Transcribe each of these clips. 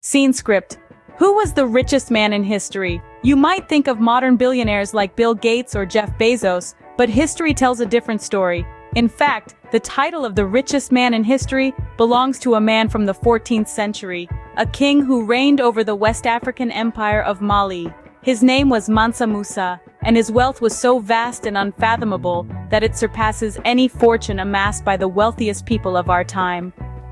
Scene script. Who was the richest man in history? You might think of modern billionaires like Bill Gates or Jeff Bezos, but history tells a different story. In fact, the title of the richest man in history belongs to a man from the 14th century, a king who reigned over the West African empire of Mali. His name was Mansa Musa, and his wealth was so vast and unfathomable that it surpasses any fortune amassed by the wealthiest people of our time.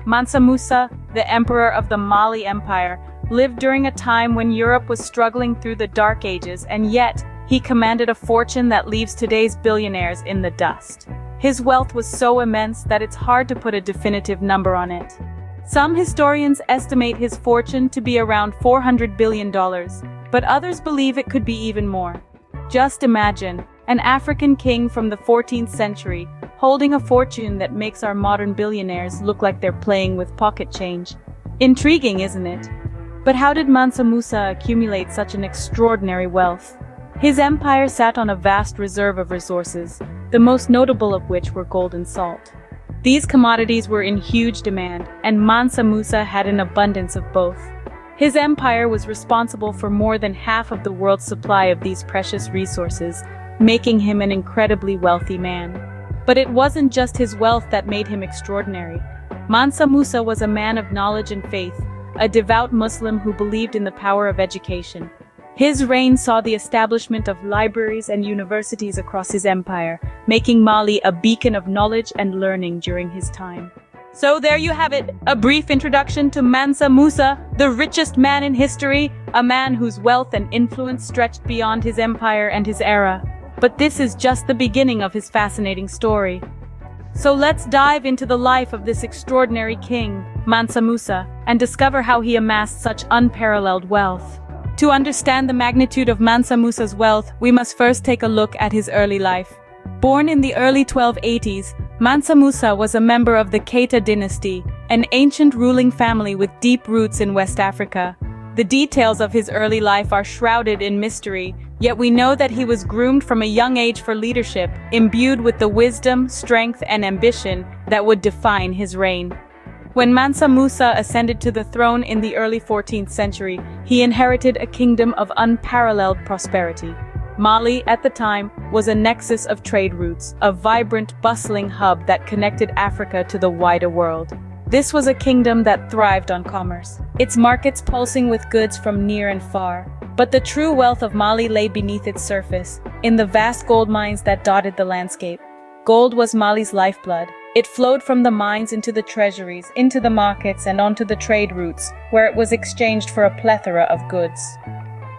Mansa Musa, the emperor of the Mali Empire, lived during a time when Europe was struggling through the Dark Ages, and yet he commanded a fortune that leaves today's billionaires in the dust. His wealth was so immense that it's hard to put a definitive number on it. Some historians estimate his fortune to be around $400 billion, but others believe it could be even more. Just imagine, an African king from the 14th century, holding a fortune that makes our modern billionaires look like they're playing with pocket change. Intriguing, isn't it? But how did Mansa Musa accumulate such an extraordinary wealth? His empire sat on a vast reserve of resources, the most notable of which were gold and salt. These commodities were in huge demand, and Mansa Musa had an abundance of both. His empire was responsible for more than half of the world's supply of these precious resources, making him an incredibly wealthy man. But it wasn't just his wealth that made him extraordinary. Mansa Musa was a man of knowledge and faith, a devout Muslim who believed in the power of education. His reign saw the establishment of libraries and universities across his empire, making Mali a beacon of knowledge and learning during his time. So there you have it, a brief introduction to Mansa Musa, the richest man in history, a man whose wealth and influence stretched beyond his empire and his era. But this is just the beginning of his fascinating story. So let's dive into the life of this extraordinary king, Mansa Musa, and discover how he amassed such unparalleled wealth. To understand the magnitude of Mansa Musa's wealth, we must first take a look at his early life. Born in the early 1280s, Mansa Musa was a member of the Keita dynasty, an ancient ruling family with deep roots in West Africa. The details of his early life are shrouded in mystery, yet we know that he was groomed from a young age for leadership, imbued with the wisdom, strength, and ambition that would define his reign. When Mansa Musa ascended to the throne in the early 14th century, he inherited a kingdom of unparalleled prosperity. Mali, at the time, was a nexus of trade routes, a vibrant, bustling hub that connected Africa to the wider world. This was a kingdom that thrived on commerce, its markets pulsing with goods from near and far. But the true wealth of Mali lay beneath its surface, in the vast gold mines that dotted the landscape. Gold was Mali's lifeblood. It flowed from the mines into the treasuries, into the markets, and onto the trade routes, where it was exchanged for a plethora of goods.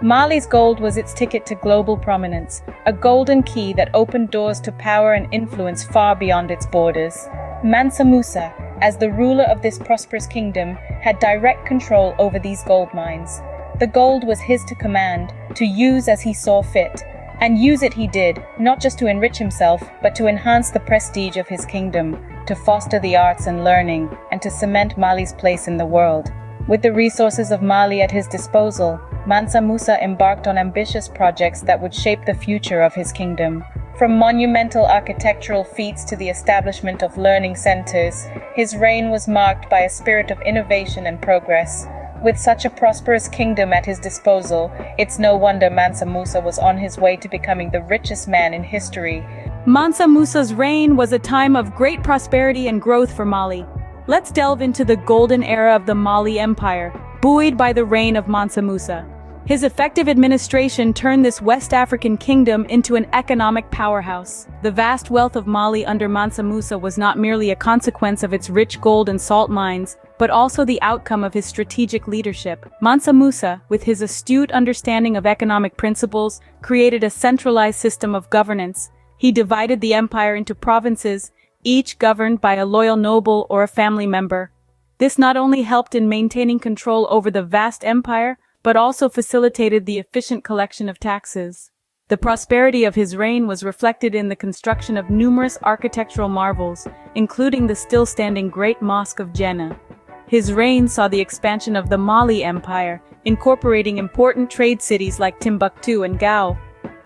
Mali's gold was its ticket to global prominence, a golden key that opened doors to power and influence far beyond its borders. Mansa Musa, as the ruler of this prosperous kingdom, had direct control over these gold mines. The gold was his to command, to use as he saw fit. And use it he did, not just to enrich himself, but to enhance the prestige of his kingdom, to foster the arts and learning, and to cement Mali's place in the world. With the resources of Mali at his disposal, Mansa Musa embarked on ambitious projects that would shape the future of his kingdom. From monumental architectural feats to the establishment of learning centers, his reign was marked by a spirit of innovation and progress. With such a prosperous kingdom at his disposal, it's no wonder Mansa Musa was on his way to becoming the richest man in history. Mansa Musa's reign was a time of great prosperity and growth for Mali. Let's delve into the golden era of the Mali Empire, buoyed by the reign of Mansa Musa. His effective administration turned this West African kingdom into an economic powerhouse. The vast wealth of Mali under Mansa Musa was not merely a consequence of its rich gold and salt mines, but also the outcome of his strategic leadership. Mansa Musa, with his astute understanding of economic principles, created a centralized system of governance. He divided the empire into provinces, each governed by a loyal noble or a family member. This not only helped in maintaining control over the vast empire, but also facilitated the efficient collection of taxes. The prosperity of his reign was reflected in the construction of numerous architectural marvels, including the still-standing Great Mosque of Jannah. His reign saw the expansion of the Mali Empire, incorporating important trade cities like Timbuktu and Gao.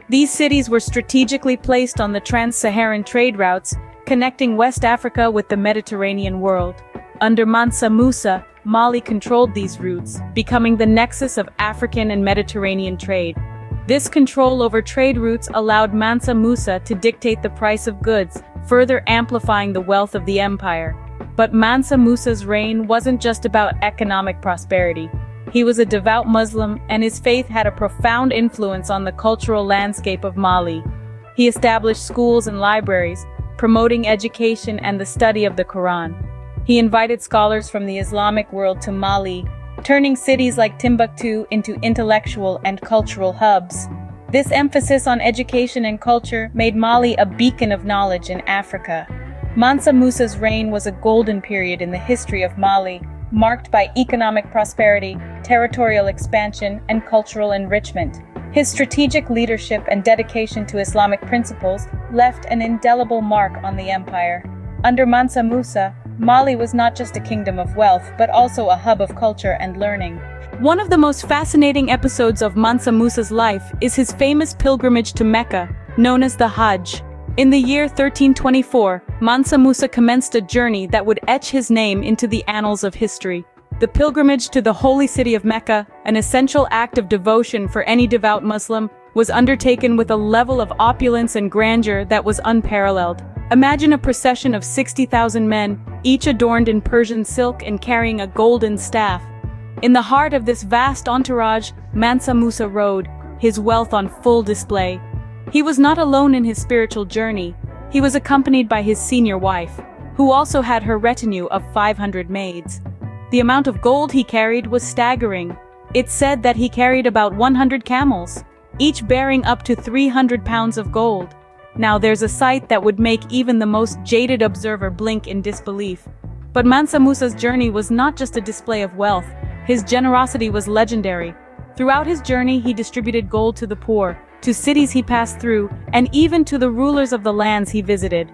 These cities were strategically placed on the trans-Saharan trade routes, connecting West Africa with the Mediterranean world. Under Mansa Musa, Mali controlled these routes, becoming the nexus of African and Mediterranean trade. This control over trade routes allowed Mansa Musa to dictate the price of goods, further amplifying the wealth of the empire. But Mansa Musa's reign wasn't just about economic prosperity. He was a devout Muslim, and his faith had a profound influence on the cultural landscape of Mali. He established schools and libraries, promoting education and the study of the Quran. He invited scholars from the Islamic world to Mali, turning cities like Timbuktu into intellectual and cultural hubs. This emphasis on education and culture made Mali a beacon of knowledge in Africa. Mansa Musa's reign was a golden period in the history of Mali, marked by economic prosperity, territorial expansion, and cultural enrichment. His strategic leadership and dedication to Islamic principles left an indelible mark on the empire. Under Mansa Musa, Mali was not just a kingdom of wealth, but also a hub of culture and learning. One of the most fascinating episodes of Mansa Musa's life is his famous pilgrimage to Mecca, known as the Hajj. In the year 1324, Mansa Musa commenced a journey that would etch his name into the annals of history. The pilgrimage to the holy city of Mecca, an essential act of devotion for any devout Muslim, was undertaken with a level of opulence and grandeur that was unparalleled. Imagine a procession of 60,000 men, each adorned in Persian silk and carrying a golden staff. In the heart of this vast entourage, Mansa Musa rode, his wealth on full display. He was not alone in his spiritual journey. He was accompanied by his senior wife, who also had her retinue of 500 maids. The amount of gold he carried was staggering. It's said that he carried about 100 camels, each bearing up to 300 pounds of gold. Now there's a sight that would make even the most jaded observer blink in disbelief. But Mansa Musa's journey was not just a display of wealth. His generosity was legendary. Throughout his journey, he distributed gold to the poor, to cities he passed through, and even to the rulers of the lands he visited.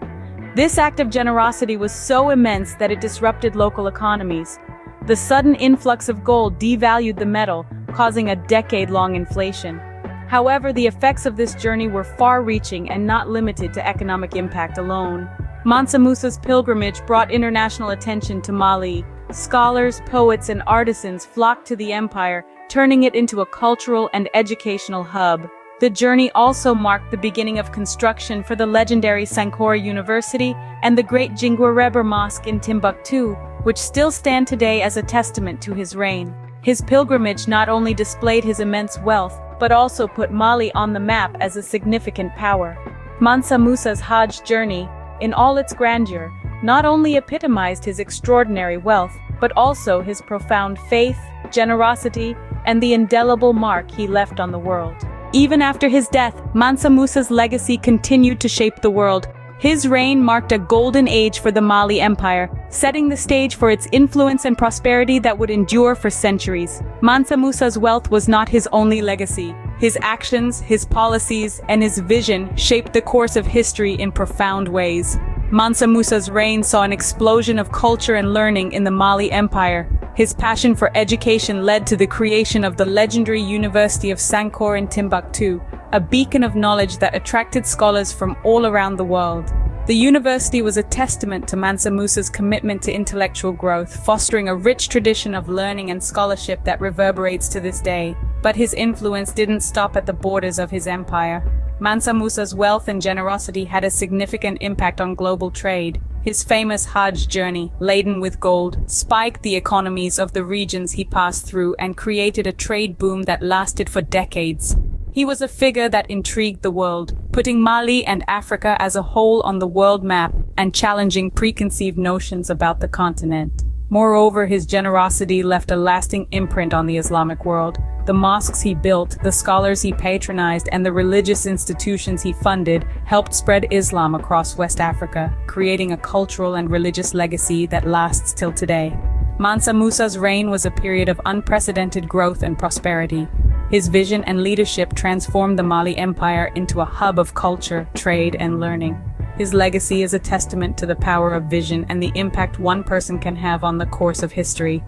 This act of generosity was so immense that it disrupted local economies. The sudden influx of gold devalued the metal, causing a decade-long inflation. However, the effects of this journey were far-reaching and not limited to economic impact alone. Mansa Musa's pilgrimage brought international attention to Mali. Scholars, poets, and artisans flocked to the empire, turning it into a cultural and educational hub. The journey also marked the beginning of construction for the legendary Sankore University and the great Jingwereber Mosque in Timbuktu, which still stand today as a testament to his reign. His pilgrimage not only displayed his immense wealth, but also put Mali on the map as a significant power. Mansa Musa's Hajj journey, in all its grandeur, not only epitomized his extraordinary wealth, but also his profound faith, generosity, and the indelible mark he left on the world. Even after his death, Mansa Musa's legacy continued to shape the world. His reign marked a golden age for the Mali Empire, setting the stage for its influence and prosperity that would endure for centuries. Mansa Musa's wealth was not his only legacy. His actions, his policies, and his vision shaped the course of history in profound ways. Mansa Musa's reign saw an explosion of culture and learning in the Mali Empire. His passion for education led to the creation of the legendary University of Sankore in Timbuktu, a beacon of knowledge that attracted scholars from all around the world. The university was a testament to Mansa Musa's commitment to intellectual growth, fostering a rich tradition of learning and scholarship that reverberates to this day. But his influence didn't stop at the borders of his empire. Mansa Musa's wealth and generosity had a significant impact on global trade. His famous Hajj journey, laden with gold, spiked the economies of the regions he passed through and created a trade boom that lasted for decades. He was a figure that intrigued the world, putting Mali and Africa as a whole on the world map and challenging preconceived notions about the continent. Moreover, his generosity left a lasting imprint on the Islamic world. The mosques he built, the scholars he patronized, and the religious institutions he funded helped spread Islam across West Africa, creating a cultural and religious legacy that lasts till today. Mansa Musa's reign was a period of unprecedented growth and prosperity. His vision and leadership transformed the Mali Empire into a hub of culture, trade, and learning. His legacy is a testament to the power of vision and the impact one person can have on the course of history.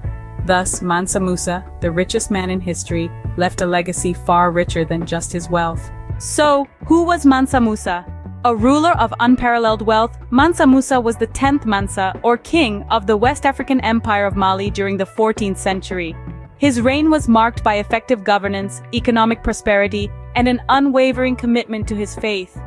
Thus, Mansa Musa, the richest man in history, left a legacy far richer than just his wealth. So, who was Mansa Musa? A ruler of unparalleled wealth, Mansa Musa was the 10th Mansa, or king, of the West African Empire of Mali during the 14th century. His reign was marked by effective governance, economic prosperity, and an unwavering commitment to his faith.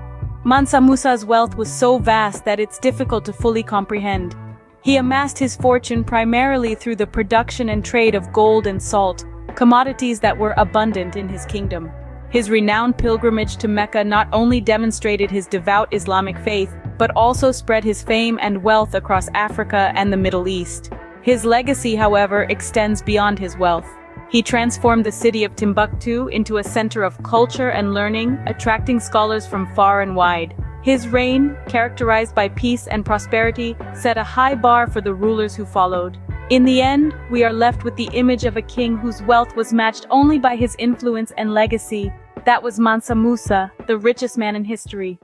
Mansa Musa's wealth was so vast that it's difficult to fully comprehend. He amassed his fortune primarily through the production and trade of gold and salt, commodities that were abundant in his kingdom. His renowned pilgrimage to Mecca not only demonstrated his devout Islamic faith, but also spread his fame and wealth across Africa and the Middle East. His legacy, however, extends beyond his wealth. He transformed the city of Timbuktu into a center of culture and learning, attracting scholars from far and wide. His reign, characterized by peace and prosperity, set a high bar for the rulers who followed. In the end, we are left with the image of a king whose wealth was matched only by his influence and legacy. That was Mansa Musa, the richest man in history.